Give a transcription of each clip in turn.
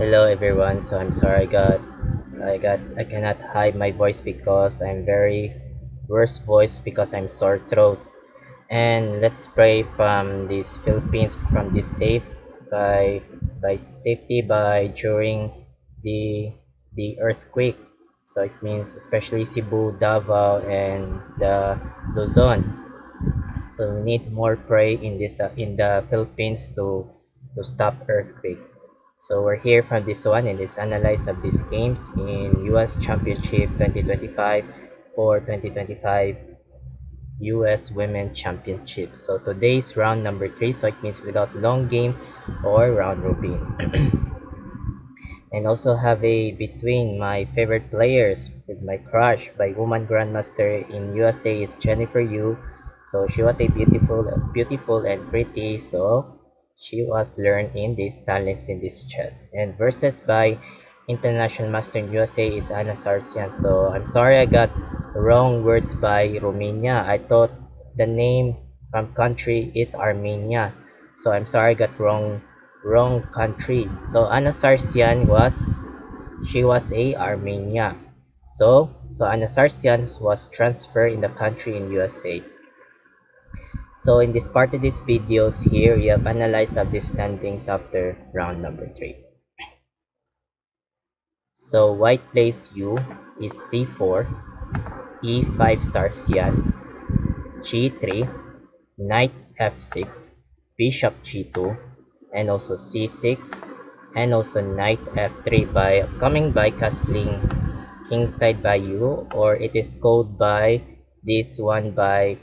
Hello everyone. So I'm sorry I cannot hide my voice because I'm very worse voice because I'm sore throat. And let's pray from these Philippines from this by safety by during the the earthquake. So it means especially Cebu, Davao and the Luzon. So we need more pray in this in the Philippines to stop earthquake. So we're here from this one in this analyze of these games in US Championship 2025 for 2025 US Women Championship. So today's round number 3, so it means without long game or round robin. And also have a between my favorite players with my crush by woman grandmaster in USA is Jennifer Yu. So she was a beautiful and pretty, so she was learned in this talents in this chess. And versus by international master in USA is Anna Sarsian. So I'm sorry I got wrong words by Romania. I thought the name from country is Armenia. So I'm sorry I got wrong country. So Anna Sarsian was a Armenia. So Anna Sarsian was transferred in the country in USA. So in this part of these videos here, we have analyzed of the standings after round number 3. So white plays U is C4, E5 Sarsian, G3, Knight F6, Bishop G2, and also C6, and also Knight F3 by coming by castling kingside by U, or it is called by this one by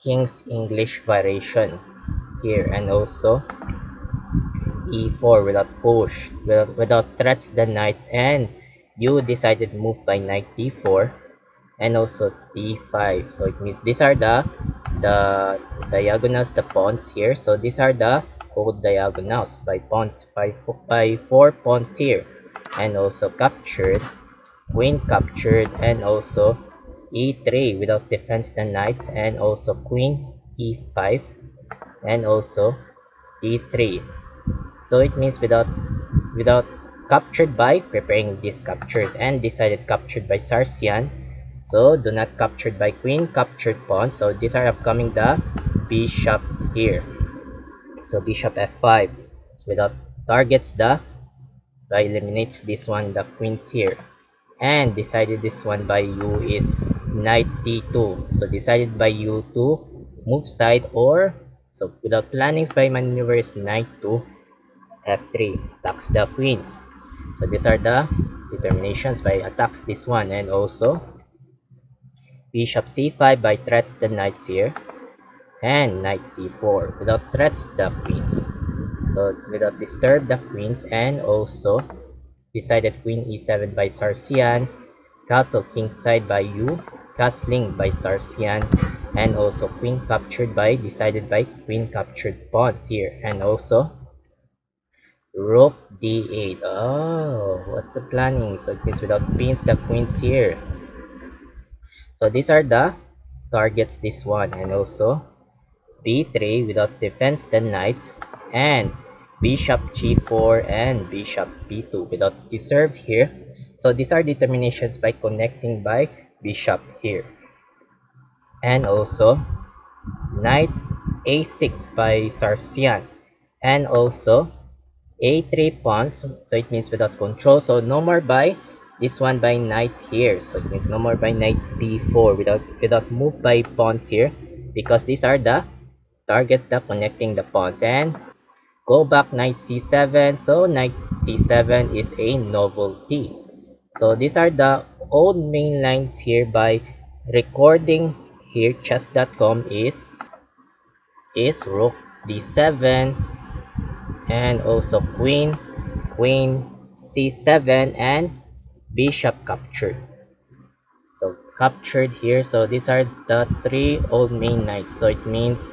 King's English variation here, and also E4 without push, without threats the knights, and you decided move by knight D4 and also D5. So it means these are the diagonals, the pawns here. So these are the code diagonals by pawns by 4 pawns here, and also captured, queen captured, and also E3 without defense the knights, and also queen E5, and also D3. So it means without captured by preparing this captured, and decided captured by Sarsian. So do not captured by queen, captured pawn. So these are upcoming the bishop here. So bishop f5. So without targets the by eliminates this one the queens here. And decided this one by you is knight d2. So decided by you to move side, or so without plannings by maneuvers knight to f3 attacks the queens. So these are the determinations by attacks this one, and also bishop c5 by threats the knights here, and knight c4 without threats the queens. So without disturb the queens, and also decided queen e7 by Sarsian, castle kingside by you, castling by Sarsian, and also queen captured by decided by queen captured pawns here, and also rook d8. Oh, what's the planning? So it means without pins the queens here. So these are the targets this one, and also b3 without defense the knights, and bishop g4 and bishop b2 without deserve here. So these are determinations by connecting by bishop here, and also knight a6 by Sarsian, and also a3 pawns. So it means without control, so no more by this one by knight here. So it means no more by knight b4 without move by pawns here, because these are the targets the connecting the pawns. And go back knight c7. So knight c7 is a novelty. So these are the old main lines here by recording here chess.com is rook d7, and also queen c7, and bishop captured. So captured here. So these are the three old main knights. So it means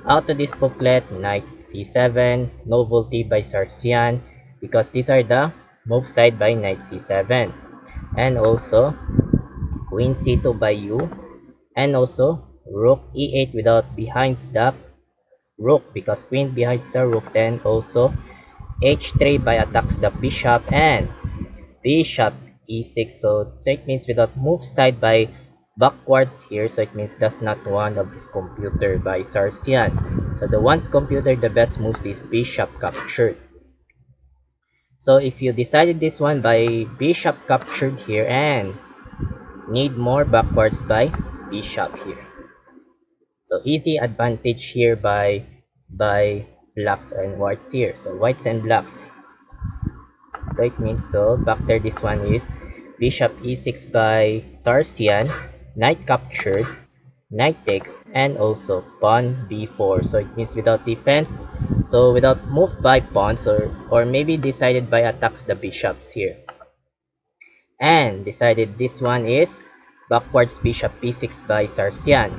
out of this booklet, knight c7 novelty by Sarsian, because these are the move side by knight c7, and also queen c2 by you, and also rook e8 without behind the rook, because queen behind the rooks, and also h3 by attacks the bishop, and bishop e6. So it means without move side by backwards here, so it means that's not one of this computer by Sarsian. So the one's computer, the best moves is bishop captured. So if you decided this one by bishop captured here, and need more backwards by bishop here. So easy advantage here by blacks and whites here. So whites and blacks. So it means, so back there, this one is bishop e6 by Sarsian, knight captured, knight takes, and also pawn b4. So it means without defense, so without move by pawns, or maybe decided by attacks the bishops here. And decided this one is backwards bishop b6 by Sarsian.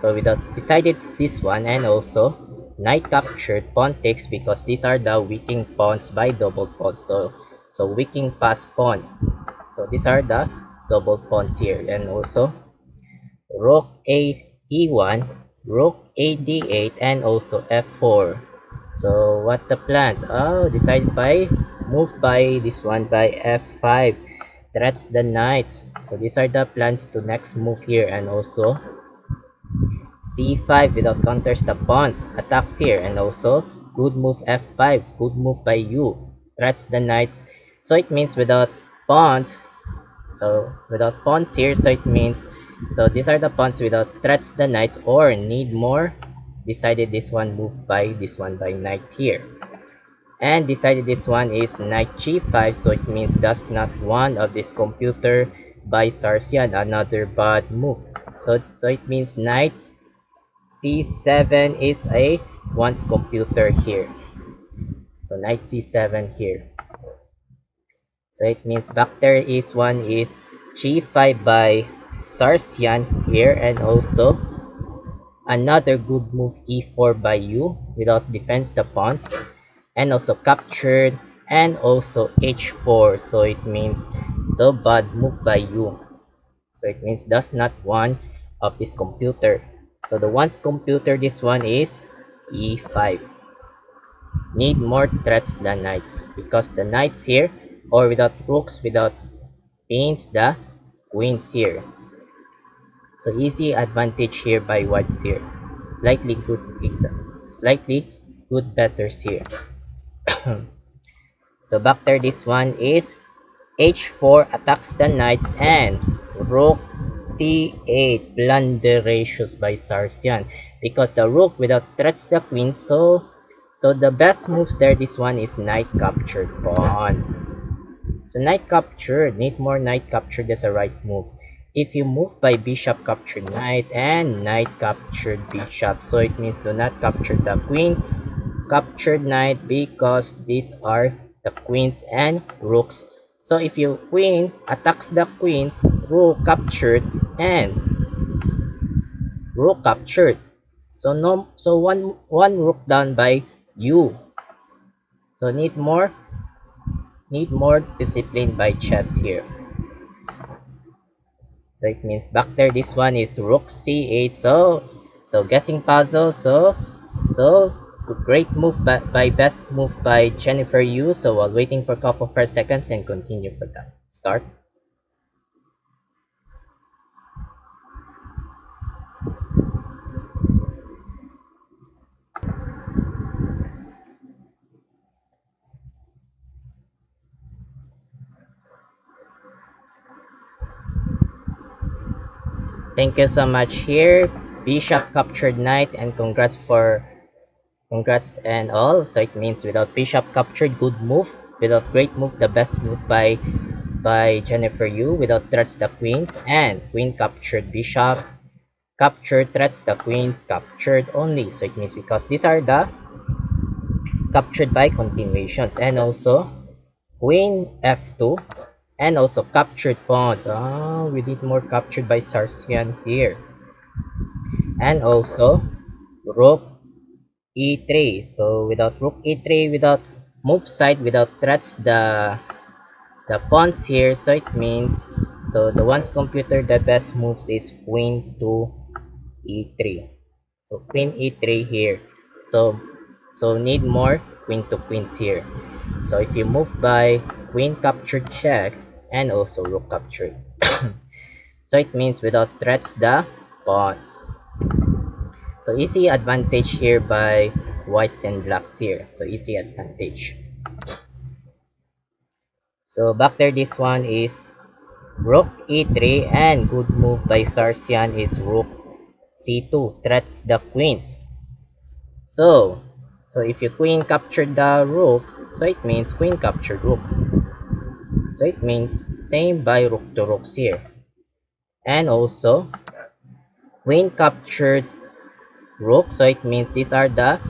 So without decided this one, and also knight captured, pawn takes, because these are the weakening pawns by double pawns. So weakening pass pawn. So these are the double pawns here. And also rook a e1, rook a d8, and also f4. So what the plans? Oh, decided by move by this one by f5. Threats the knights. So these are the plans to next move here. And also c5 without counters the pawns, attacks here, and also good move f5, good move by you, threats the knights. So it means without pawns, so without pawns here, so it means, so these are the pawns without threats the knights, or need more, decided this one move by this one by knight here. And decided this one is knight g5, so it means that's not one of this computer by Sarsian, another bad move. So it means knight c7 is a one's computer here. So knight c7 here. So it means back there is one is g5 by Sarsian here, and also another good move e4 by you without defense the pawns, and also captured, and also h4. So it means, so bad move by you. So it means that's not one of this computer. So the one's computer, this one is e5. Need more threats than knights, because the knights here, or without rooks, without pains the queens here. So easy advantage here by whites here. Slightly good betters here. So back there, this one is h4 attacks the knights, and rook c8 blunderacious by Sarsian, because the rook without threats the queen. So the best moves there, this one is knight captured pawn. So knight captured, need more knight captured as a right move. If you move by bishop captured knight, and knight captured bishop, so it means do not capture the queen captured knight, because these are the queens and rooks. So if you queen attacks the queens, rook captured, and rook captured. So one rook down by you. So need more discipline by chess here. So it means back there, this one is rook c8. So guessing puzzle. So great move by best move by Jennifer Yu. So while waiting for a couple of first seconds, and continue for that. Start. Thank you so much here. Bishop captured knight, and congrats and all. So it means without bishop captured, good move. Without great move, the best move by Jennifer Yu. Without threats the queens, and queen captured bishop. Captured threats the queens, captured only. So it means because these are the captured by continuations, and also queen f2, and also captured pawns. Oh, we need more captured by Sarsian here. And also rook e3. So without rook e3, without move side, without threats the pawns here, so it means, so the one's computer, the best moves is queen to e3. So queen e3 here. So need more queen to queens here. So if you move by queen captured check and also rook captured. So it means without threats the pawns. So easy advantage here by whites and blacks here. So easy advantage. So back there, this one is rook e3, and good move by Sarsian is rook c2, threats the queens. So if you queen captured the rook, so it means queen captured rook. So it means same by rook to rooks here. And also queen captured rook, so it means these are the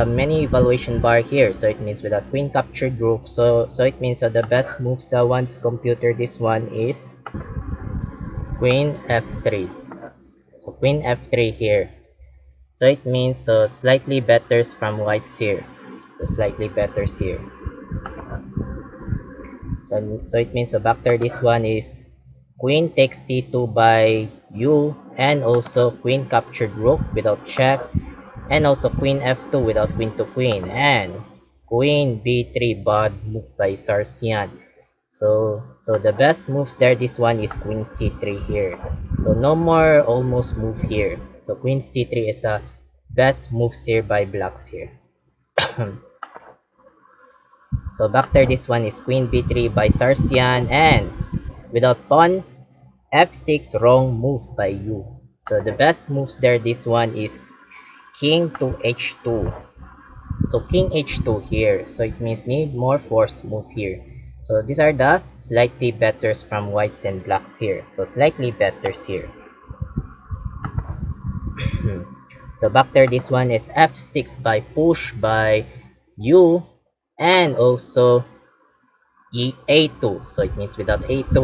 many evaluation bar here. So it means without queen captured rook, so it means that the best moves the one's computer this one is queen f3. So queen f3 here. So it means slightly better from whites here. So slightly better here. So it means back there this one is queen takes c2 by you, and also queen captured rook without check, and also queen f2 without queen to queen, and queen b3 bad move by Sarsian. So the best moves there, this one is queen c3 here. So no more almost move here. So queen c3 is a best moves here by blacks here. So back there, this one is queen b3 by Sarsian, and without pawn f6, wrong move by you. So the best moves there, this one is king to h2. So king h2 here. So it means need more force move here. So these are the slightly betters from whites and blacks here. So slightly betters here. So back there, this one is f6 by push by you, and also a2. So it means without a2.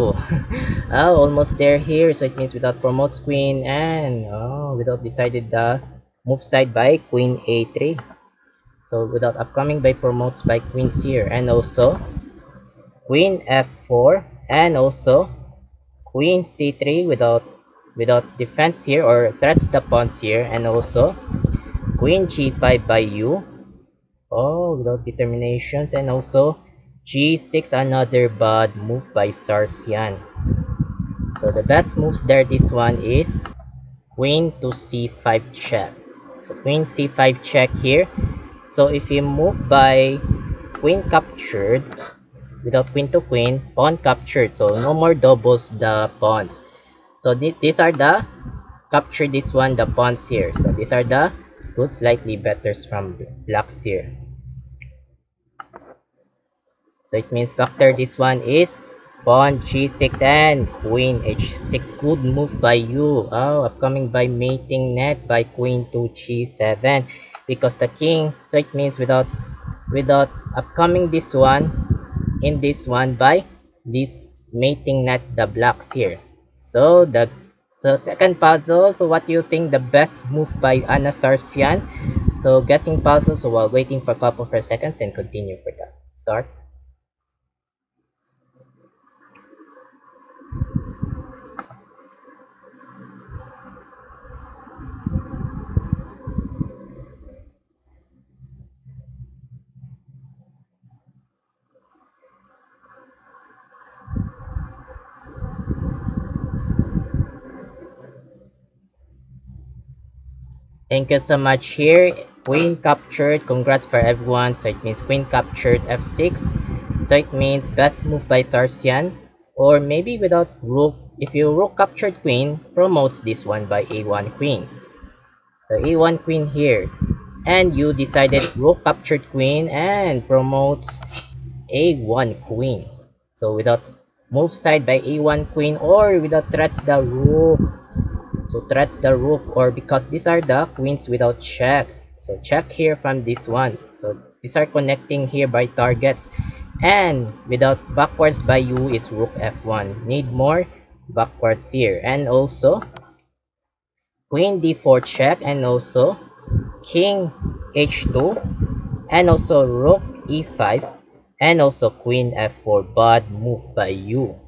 Oh, almost there here. So it means without promotes queen, and without decided the move side by queen a3. So without upcoming by promotes by queens here, and also queen f4, and also queen c3 without defense here or threats the pawns here, and also queen g5 by you. Oh, without determinations, and also g6, another bad move by Sarsian. So the best moves there, this one is queen to c5 check. So queen c5 check here. So if you move by queen captured without queen to queen, pawn captured. So no more doubles the pawns. So these are the capture, this one the pawns here. So these are the two slightly betters from blacks here. So it means back there, this one is pawn g6 and queen h6. Good move by you. Oh, upcoming by mating net by queen to g7 because the king. So it means without upcoming this one in this one by this mating net the blacks here. So second puzzle. So what do you think the best move by Anna Sarsian? So guessing puzzle. So while waiting for a couple of seconds and continue for that. Start. Thank you so much here. Queen captured. Congrats for everyone. So it means queen captured f6. So it means best move by Sarsian. Or maybe without rook. If you rook captured queen, promotes this one by a1 queen. So a1 queen here. And you decided rook captured queen and promotes a1 queen. So without move side by a1 queen or without threats the rook. So threats the rook, or because these are the queens without check. So check here from this one. So these are connecting here by targets. And without backwards by you is rook f1. Need more backwards here. And also queen d4 check, and also king h2, and also rook e5, and also queen f4. Bad move by you.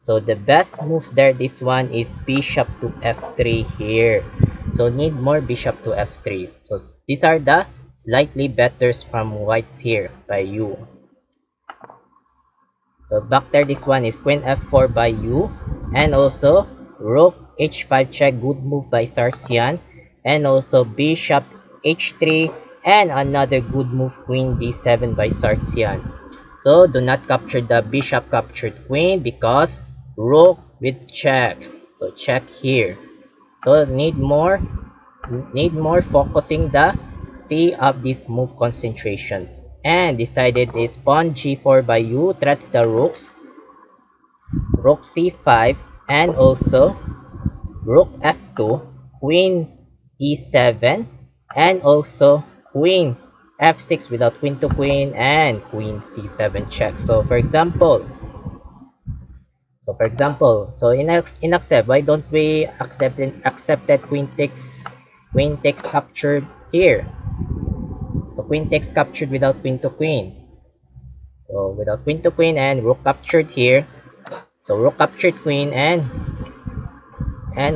So the best moves there, this one is bishop to f3 here. So need more bishop to f3. So these are the slightly better from whites here by you. So back there, this one is queen f4 by you, and also rook h5 check, good move by Sarsian, and also bishop h3, and another good move, queen d7 by Sarsian. So do not capture the bishop captured queen because rook with check. So check here. So need more focusing the C of these move concentrations. And decided is pawn g4 by you, threats the rooks, rook c5, and also rook f2, queen e7, and also queen f6 without queen to queen, and queen c7 check. So in accept, why don't we accepted queen takes captured here? So queen takes captured without queen to queen. So without queen to queen and rook captured here. So rook captured queen and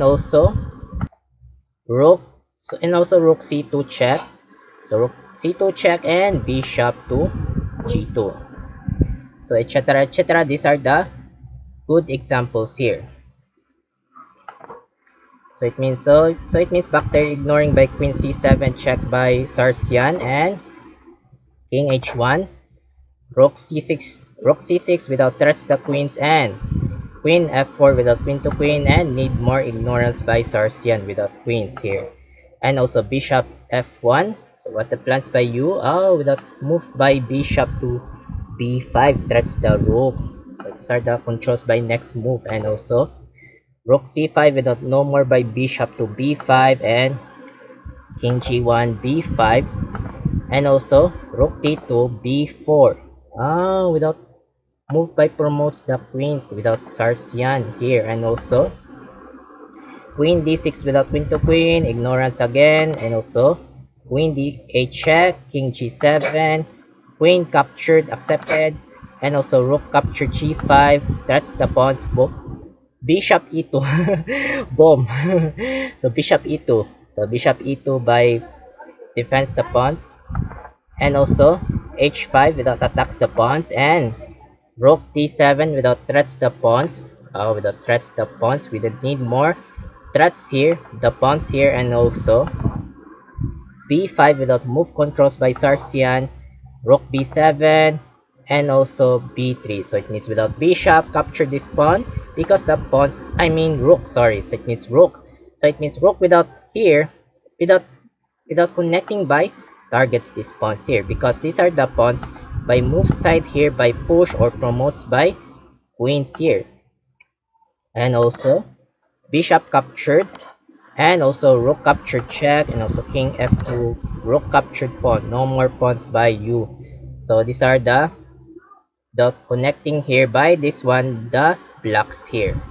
also rook and also rook c2 check. So rook c2 check and bishop to g2. So etc etc. These are the good examples here. So it means back there ignoring by queen c7 check by Sarsian and king h1, rook c6 without threats the queens, and queen f4 without queen to queen, and need more ignorance by Sarsian without queens here. And also bishop f1. So what the plans by you? Oh, without move by bishop to b5 threats the rook. So these are the controls by next move. And also rook c5 without no more by bishop to b5 and king g1 b5, and also rook d2 b4. Without move by promotes the queens without Sarsian here, and also queen d6 without queen to queen, ignorance again, and also queen d8 check, king g7, queen captured, accepted, and also rook captured g5, that's the pawns, bishop e2, boom. So bishop e2, so bishop e2 by defense the pawns, and also h5 without attacks the pawns, and rook d7 without threats the pawns. Without threats the pawns, we don't need more threats here, the pawns here, and also b5 without move controls by Sarsian, rook b7, and also b3. So it means without bishop capture this pawn because the pawns, I mean rook, sorry. So it means rook. So it means rook without here, without connecting by targets these pawns here because these are the pawns by move side here by push or promotes by queens here. And also bishop captured, and also rook captured check, and also king f2, rook captured pawn, no more pawns by you. So these are the connecting here by this one, the blocks here.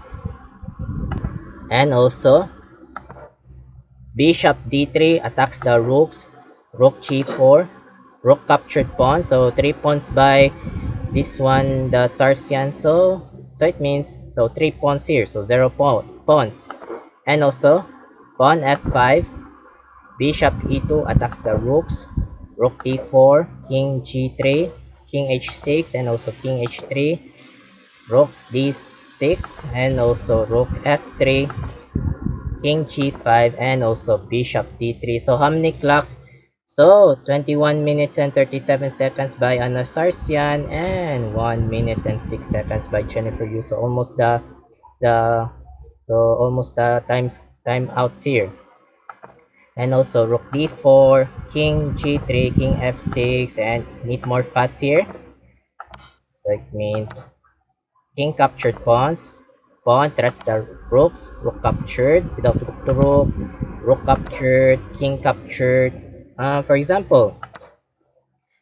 And also bishop d3 attacks the rooks, rook g4, rook captured pawn, so 3 pawns by this one, the Sarsian. So it means 3 pawns here, so 0 pawns. And also pawn f5, bishop e2 attacks the rooks, rook d4, king g3, king h6, and also king h3, rook d6, and also rook f3, king g5, and also bishop d3. So how many clocks? So 21 minutes and 37 seconds by Anna Sarsian, and 1 minute and 6 seconds by Jennifer Yu. So almost the time outs here. And also rook d4, king g3, king f6, and need more fast here. So it means king captured pawns, pawn threats the rooks, rook captured without rook to rook captured, king captured. For example,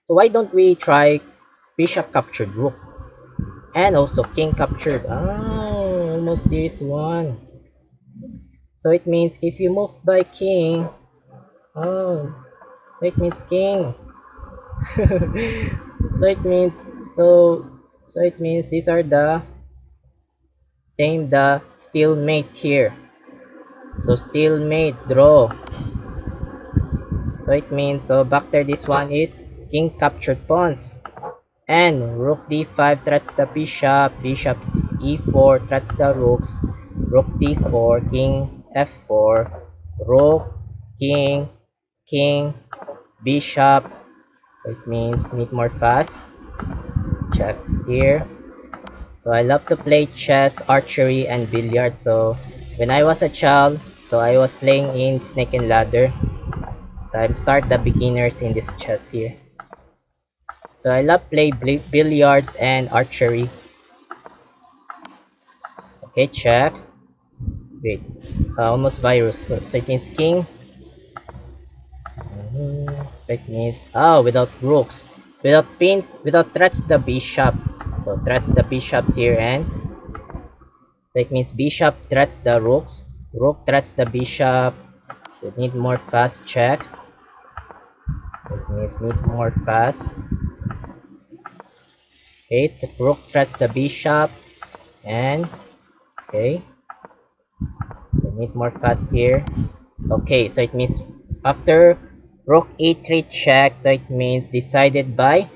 so why don't we try bishop captured rook, and also king captured? Almost this one. So it means if you move by king, so it means king. so it means so so it means these are the same, the stalemate here. So stalemate, draw. So it means, so back there, this one is king captured pawns. And rook d5 threats the bishop, bishop e4 threats the rooks, rook d4, king f4, rook, king, king, bishop. So it means need more fast. Check here. So I love to play chess, archery, and billiards. So when I was a child, so I was playing in Snake and Ladder. So I'm start the beginners in this chess here. So I love play billiards and archery. Okay, check. Wait, almost virus. So it means king. So it means, oh, without rooks, without pins, without threats the bishop. So threats the bishops here, and so it means bishop threats the rooks, rook threats the bishop. So it need more fast check. So it means need more fast. Okay, the rook threats the bishop, and okay, so need more fast here. Okay, so it means after rook e3 check, so it means decided by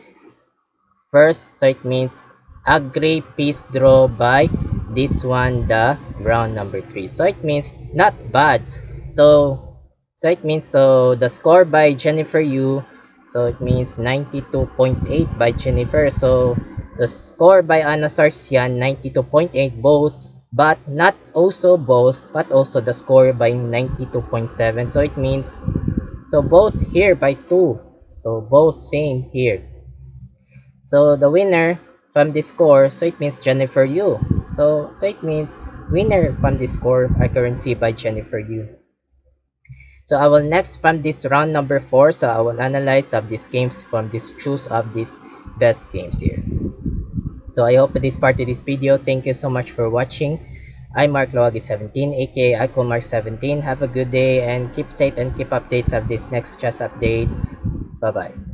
first, so it means agree piece draw by this one, the round number 3. So it means not bad. So it means, so the score by Jennifer Yu, so it means 92.8 by Jennifer. So the score by Anna Sarsian 92.8 both, but not also both, but also the score by 92.7. So it means, so both here by 2. So both same here. So the winner from this score, so it means Jennifer Yu. So it means winner from this score accuracy by Jennifer Yu. So I will next from this round number 4. So I will analyze of these games from this choose of these best games here. So I hope this part of this video. Thank you so much for watching. I'm Mark Loagi17, aka ICoolMark17. Have a good day and keep safe and keep updates of these next chess updates. Bye bye.